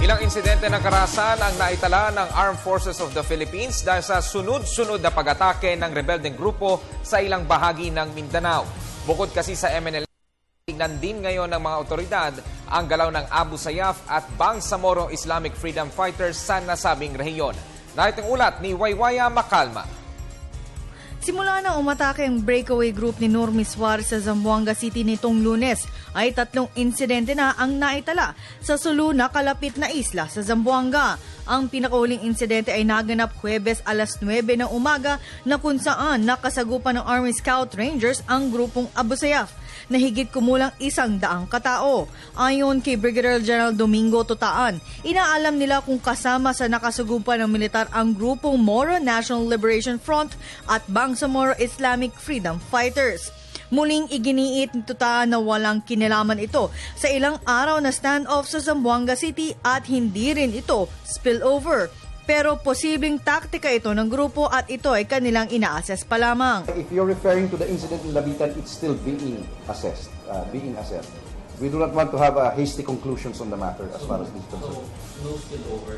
Ilang insidente ng karahasan ang naitala ng Armed Forces of the Philippines dahil sa sunod-sunod na pag-atake ng rebeldeng grupo sa ilang bahagi ng Mindanao. Bukod kasi sa MNL, tignan din ngayon ng mga otoridad ang galaw ng Abu Sayyaf at Bangsamoro Islamic Freedom Fighters sa nasabing rehiyon. Narito ang ulat ni Waywaya Macalma. Simula nang umatake ang breakaway group ni Normie Suarez sa Zamboanga City nitong Lunes, ay 3 insidente na ang naitala sa Suluna, kalapit na isla sa Zamboanga. Ang pinakauling insidente ay naganap Huwebes alas 9 ng umaga na kung saan nakasagupan ng Army Scout Rangers ang grupong Abu Sayyaf na higit kumulang 100 katao. Ayon kay Brigadier General Domingo Tutaan, inaalam nila kung kasama sa nakasugupan ng militar ang grupong Moro National Liberation Front at Bangsamoro Islamic Freedom Fighters. Muling iginiit ni Tutaan na walang kinalaman ito sa ilang araw na standoff sa Zamboanga City at hindi rin ito spillover. Pero posibleng taktika ito ng grupo at ito ay kanilang ina-assess pa lamang. If you're referring to the incident in Labitan, it's still being assessed. We do not want to have hasty conclusions on the matter as far as this is concerned. No spillover.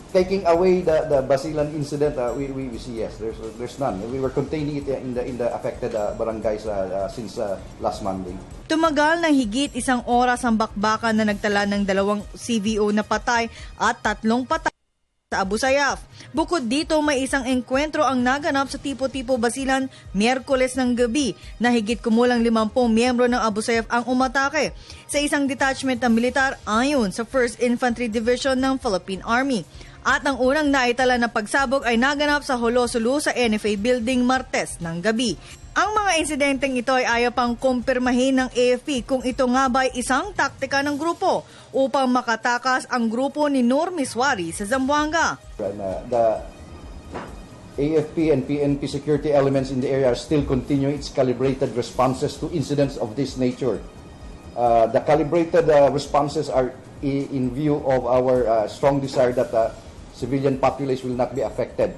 Taking away the Basilan incident, we see yes, there's none. We were containing it in the affected barangays since last Monday. Tumagal ng higit 1 oras ang bakbakan na nagtala ng 2 CVO na patay at 3 patay sa Abu Sayyaf. Bukod dito, may isang engkwentro ang naganap sa Tipo-Tipo Basilan Miyerkules ng gabi na higit kumulang 50 miyembro ng Abu Sayyaf ang umatake sa isang detachment ng militar ayon sa 1st Infantry Division ng Philippine Army. At ang unang naitala na pagsabog ay naganap sa Holosulu sa NFA Building Martes ng gabi. Ang mga insidenteng ito ay ayaw pang kumpirmahin ng AFP kung ito nga ba ay isang taktika ng grupo upang makatakas ang grupo ni Normie Suarez sa Zamboanga. The AFP and PNP security elements in the area are still continuing its calibrated responses to incidents of this nature. The calibrated responses are in view of our strong desire that civilian population will not be affected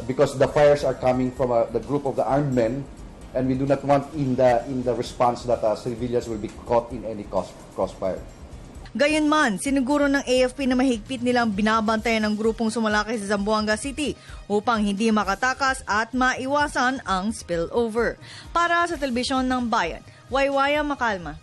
because the fires are coming from the group of the armed men, and we do not want in the response that civilians will be caught in any crossfire. Gayunman, siniguro ng AFP na mahigpit nilang binabantayan ng grupong sumalakay sa Zamboanga City upang hindi makatakas at maiwasan ang spillover. Para sa Telebisyon ng Bayan, Waywaya Macalma.